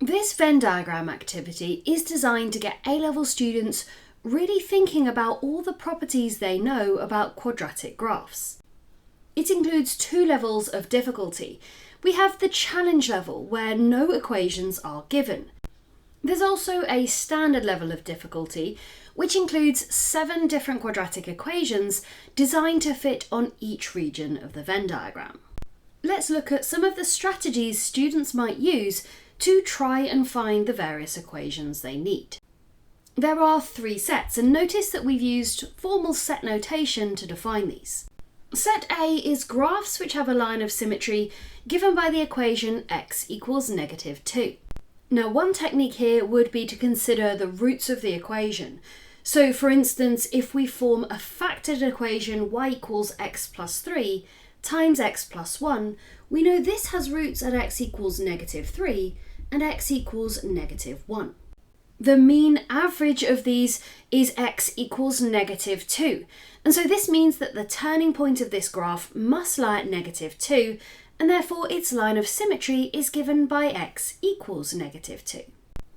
This Venn diagram activity is designed to get A-level students really thinking about all the properties they know about quadratic graphs. It includes 2 levels of difficulty. We have the challenge level, where no equations are given. There's also a standard level of difficulty, which includes 7 different quadratic equations designed to fit on each region of the Venn diagram. Let's look at some of the strategies students might use to try and find the various equations they need. There are 3 sets, and notice that we've used formal set notation to define these. Set A is graphs which have a line of symmetry given by the equation x equals -2. Now, one technique here would be to consider the roots of the equation. So, for instance, if we form a factored equation y equals x plus 3 times x plus 1, we know this has roots at x equals -3 and x equals -1. The mean average of these is x equals -2, and so this means that the turning point of this graph must lie at -2, and therefore its line of symmetry is given by x equals -2.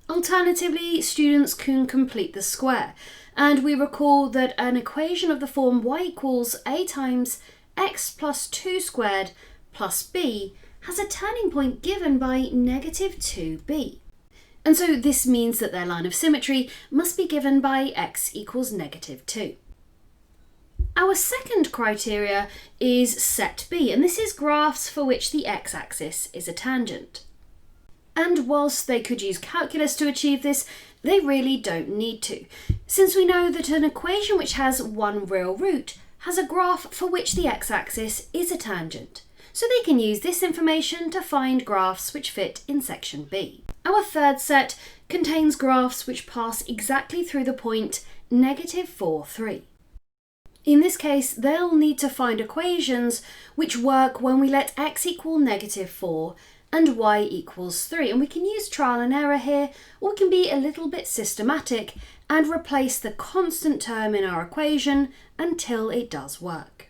Alternatively, students can complete the square, and we recall that an equation of the form y equals a times x plus 2 squared plus b has a turning point given by -2b. And so this means that their line of symmetry must be given by x equals -2. Our second criteria is set B, and this is graphs for which the x-axis is a tangent. And whilst they could use calculus to achieve this, they really don't need to, since we know that an equation which has one real root has a graph for which the x-axis is a tangent. So they can use this information to find graphs which fit in section B. Our third set contains graphs which pass exactly through the point -4, 3. In this case, they'll need to find equations which work when we let x equal -4 and y equals 3. And we can use trial and error here, or we can be a little bit systematic and replace the constant term in our equation until it does work.